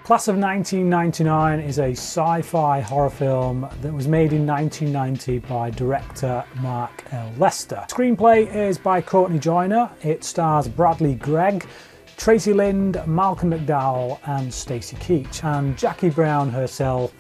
Class of 1999 is a sci-fi horror film that was made in 1990 by director Mark L. Lester. Screenplay is by Courtney Joyner. It stars Bradley Gregg, Traci Lind, Malcolm McDowell and Stacey Keach, and Jackie Brown herself,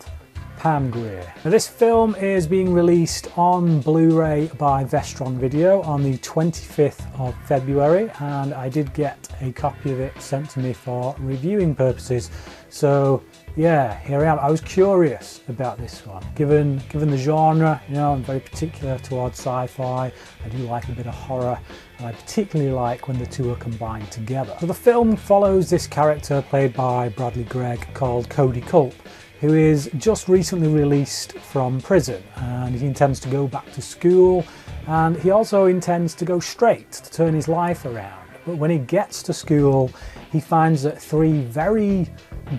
Pam Grier. Now, this film is being released on Blu-ray by Vestron Video on the 25th of February, and I did get a copy of it sent to me for reviewing purposes. So yeah, here I am. I was curious about this one. Given the genre, you know, I'm very particular towards sci-fi. I do like a bit of horror, and I particularly like when the two are combined together. So the film follows this character played by Bradley Gregg called Cody Culp, who is just recently released from prison, and he intends to go back to school, and he also intends to go straight to turn his life around. But when he gets to school, he finds that three very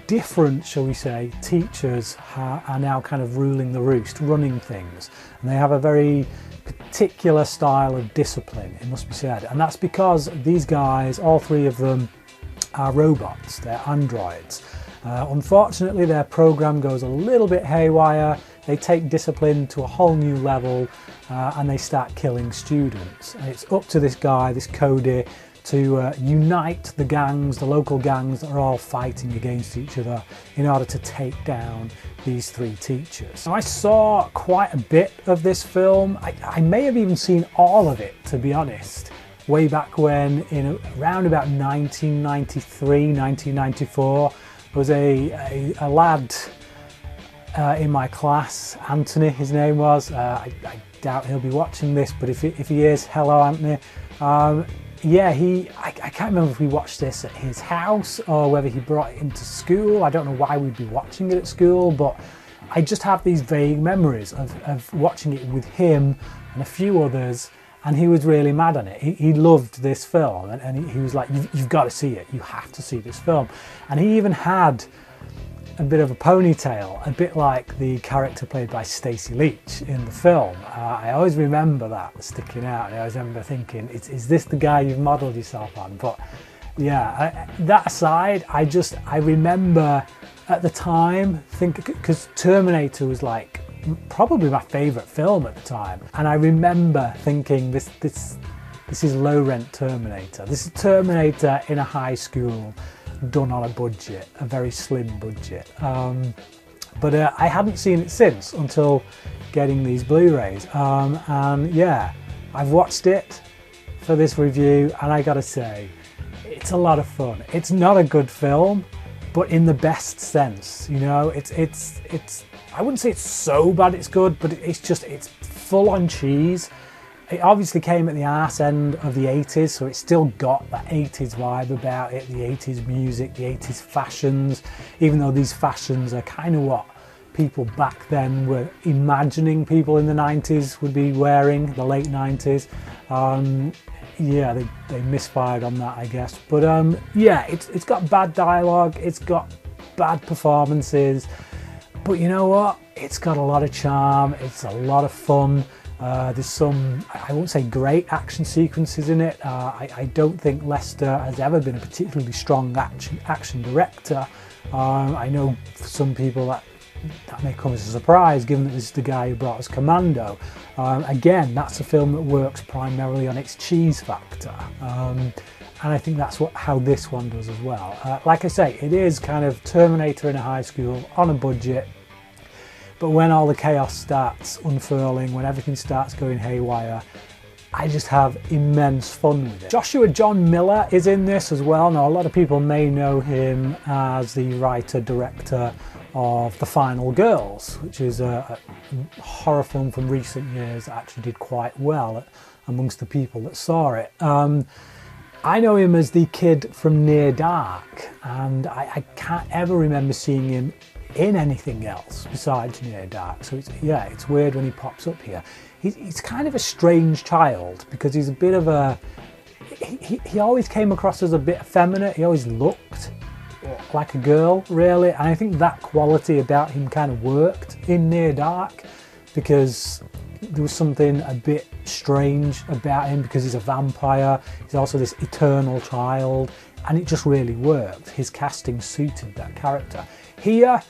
different, shall we say, teachers are now kind of ruling the roost, running things, and they have a very particular style of discipline, it must be said. And that's because these guys, all three of them, are robots, they're androids. Unfortunately, their program goes a little bit haywire. They take discipline to a whole new level, and they start killing students. And it's up to this guy, this Cody, to unite the gangs, the local gangs that are all fighting against each other in order to take down these three teachers. Now, I saw quite a bit of this film. I may have even seen all of it, to be honest, way back when, in around about 1993, 1994. There was a lad in my class, Anthony his name was. I doubt he'll be watching this, but if he is, hello Anthony. Yeah, I can't remember if we watched this at his house or whether he brought it into school. I don't know why we'd be watching it at school, but I just have these vague memories of watching it with him and a few others, and he was really mad on it. He loved this film, and he was like, you've got to see it, you have to see this film. And he even had a bit of a ponytail, a bit like the character played by Stacey Keach in the film. I always remember that sticking out, and I always remember thinking, is this the guy you've modelled yourself on? But yeah, that aside, I remember at the time thinking, because Terminator was like probably my favourite film at the time, and I remember thinking this is low rent Terminator. This is Terminator in a high school, done on a budget, a very slim budget. But I hadn't seen it since until getting these Blu-rays, and yeah, I've watched it for this review, and I gotta say, it's a lot of fun. It's not a good film, but in the best sense, you know. It's I wouldn't say it's so bad it's good, but it's full on cheese. It obviously came at the arse end of the 80s, so it's still got that 80s vibe about it, the 80s music, the 80s fashions, even though these fashions are kind of what people back then were imagining people in the 90s would be wearing, the late 90s. Yeah, they misfired on that, I guess. But yeah, it's got bad dialogue, it's got bad performances, but you know what? It's got a lot of charm, it's a lot of fun. There's some, I won't say great action sequences in it. I don't think Lester has ever been a particularly strong action director. I know for some people that may come as a surprise, given that this is the guy who brought us Commando. Again, that's a film that works primarily on its cheese factor. And I think that's how this one does as well. Like I say, it is kind of Terminator in a high school, on a budget. But when all the chaos starts unfurling, when everything starts going haywire, I just have immense fun with it. Joshua John Miller is in this as well. Now, a lot of people may know him as the writer-director of The Final Girls, which is a horror film from recent years that actually did quite well amongst the people that saw it. I know him as the kid from Near Dark, and I can't ever remember seeing him in anything else besides Near Dark. So it's weird when he pops up here. He's kind of a strange child because he's a bit of a... He always came across as a bit effeminate. He always looked like a girl, really, and I think that quality about him kind of worked in Near Dark because there was something a bit strange about him because he's a vampire. He's also this eternal child, and it just really worked. His casting suited that character. Here,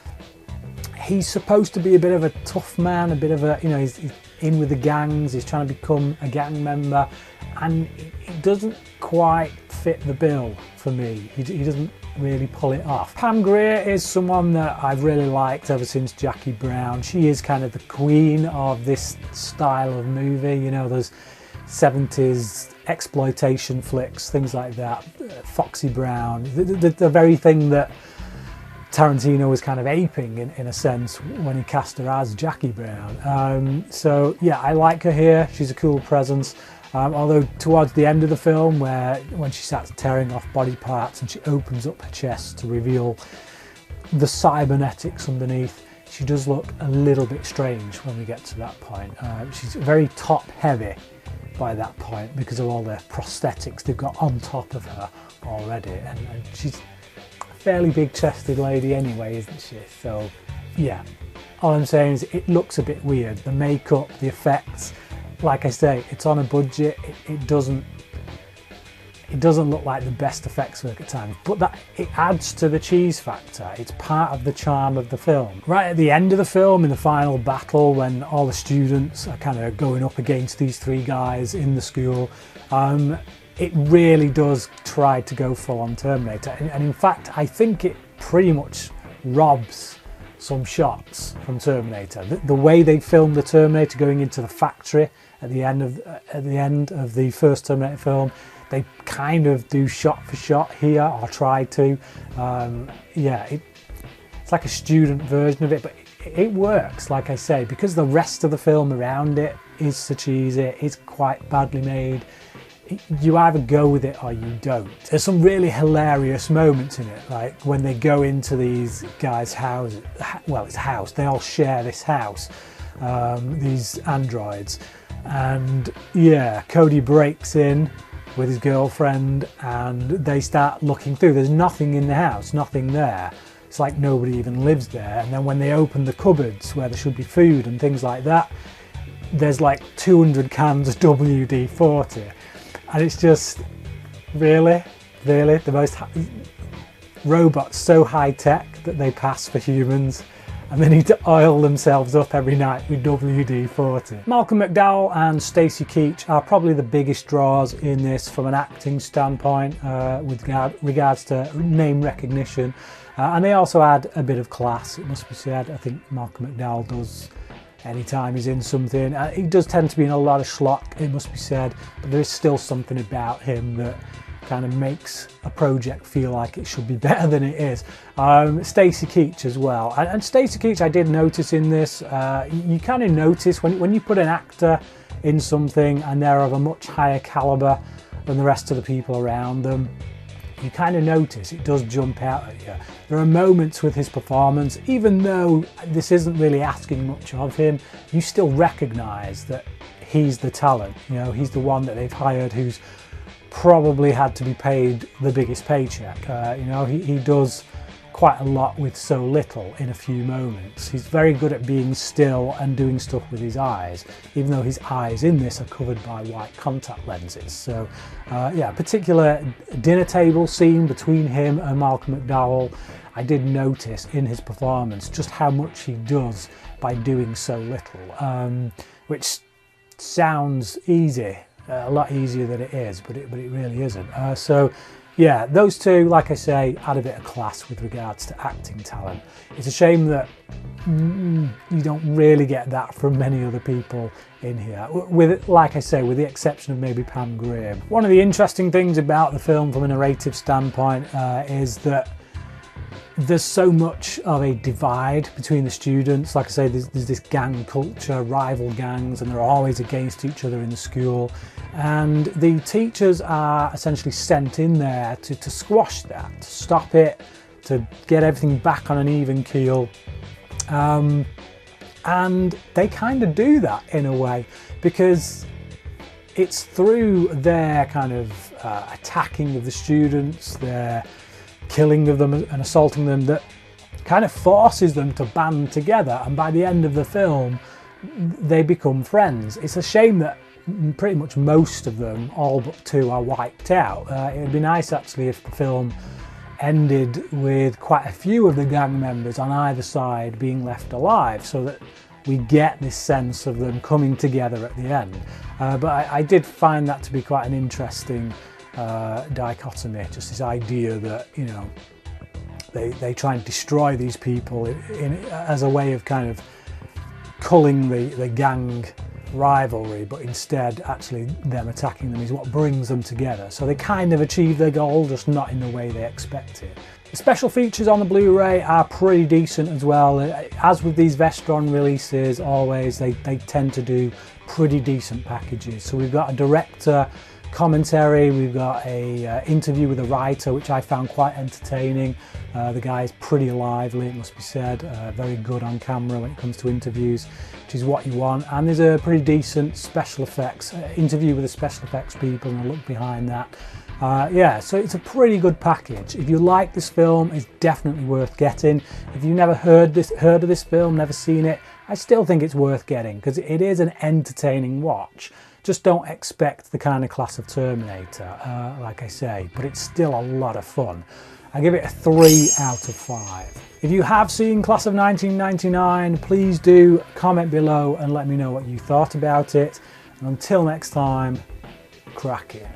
he's supposed to be a bit of a tough man, a bit of a, you know, he's in with the gangs, he's trying to become a gang member, and it doesn't quite fit the bill for me. He doesn't really pull it off. Pam Grier is someone that I've really liked ever since Jackie Brown. She is kind of the queen of this style of movie, you know, those 70s exploitation flicks, things like that. Foxy Brown, the very thing that Tarantino was kind of aping in a sense when he cast her as Jackie Brown. So yeah, I like her here. She's a cool presence. Although towards the end of the film, when she starts tearing off body parts and she opens up her chest to reveal the cybernetics underneath, she does look a little bit strange when we get to that point. She's very top heavy by that point because of all the prosthetics they've got on top of her already, and she's a fairly big chested lady anyway, isn't she? So yeah, all I'm saying is it looks a bit weird. The makeup, the effects, like I say, it's on a budget. It doesn't look like the best effects work at times, but that it adds to the cheese factor. It's part of the charm of the film. Right at the end of the film, in the final battle, when all the students are kind of going up against these three guys in the school, it really does try to go full on Terminator, and in fact I think it pretty much robs some shots from Terminator. The way they filmed the Terminator going into the factory at the end of the first Terminator film, they kind of do shot for shot here, or try to. Yeah, it's like a student version of it, but it works, like I say, because the rest of the film around it is so cheesy, it's quite badly made. You either go with it or you don't. There's some really hilarious moments in it, like when they go into these guys' house. Well, it's a house. They all share this house, these androids. And yeah, Cody breaks in with his girlfriend and they start looking through. There's nothing in the house, nothing there. It's like nobody even lives there. And then when they open the cupboards where there should be food and things like that, there's like 200 cans of WD-40. And it's just, really, the most robots so high tech that they pass for humans, and they need to oil themselves up every night with WD-40. Malcolm McDowell and Stacey Keach are probably the biggest draws in this from an acting standpoint, with regards to name recognition, and they also add a bit of class, it must be said. I think Malcolm McDowell does. Anytime he's in something, he does tend to be in a lot of schlock, it must be said, but there is still something about him that kind of makes a project feel like it should be better than it is. Stacey Keach as well, and Stacey Keach I did notice in this. You kind of notice when you put an actor in something and they're of a much higher caliber than the rest of the people around them, you kind of notice it does jump out at you. There are moments with his performance, even though this isn't really asking much of him, you still recognise that he's the talent. You know, he's the one that they've hired who's probably had to be paid the biggest paycheck. You know, he does quite a lot with so little in a few moments. He's very good at being still and doing stuff with his eyes, even though his eyes in this are covered by white contact lenses. So yeah, particular dinner table scene between him and Malcolm McDowell, I did notice in his performance just how much he does by doing so little, which sounds easy, a lot easier than it is, but it really isn't. So yeah, those two, like I say, add a bit of class with regards to acting talent. It's a shame that you don't really get that from many other people in here, with, like I say, with the exception of maybe Pam Grier. One of the interesting things about the film from a narrative standpoint is that there's so much of a divide between the students. Like I say, there's this gang culture, rival gangs, and they're always against each other in the school. And the teachers are essentially sent in there to squash that, to stop it, to get everything back on an even keel. And they kind of do that in a way, because it's through their kind of attacking of the students, their killing of them and assaulting them, that kind of forces them to band together, and by the end of the film they become friends. It's a shame that pretty much most of them, all but 2, are wiped out. It would be nice actually if the film ended with quite a few of the gang members on either side being left alive, so that we get this sense of them coming together at the end. But I did find that to be quite an interesting dichotomy, just this idea that, you know, they try and destroy these people as a way of kind of culling the gang rivalry, but instead actually them attacking them is what brings them together. So they kind of achieve their goal, just not in the way they expected. The special features on the Blu-ray are pretty decent as well. As with these Vestron releases, always they tend to do pretty decent packages. So we've got a director commentary, we've got a interview with a writer, which I found quite entertaining. The guy is pretty lively, it must be said, very good on camera when it comes to interviews, which is what you want. And there's a pretty decent special effects interview with the special effects people and a look behind that. Yeah, so it's a pretty good package. If you like this film, it's definitely worth getting. If you've never heard of this film, never seen it, I still think it's worth getting because it is an entertaining watch. Just don't expect the kind of class of Terminator, like I say, but it's still a lot of fun. I give it a 3 out of 5. If you have seen Class of 1999, please do comment below and let me know what you thought about it. And until next time, crack it.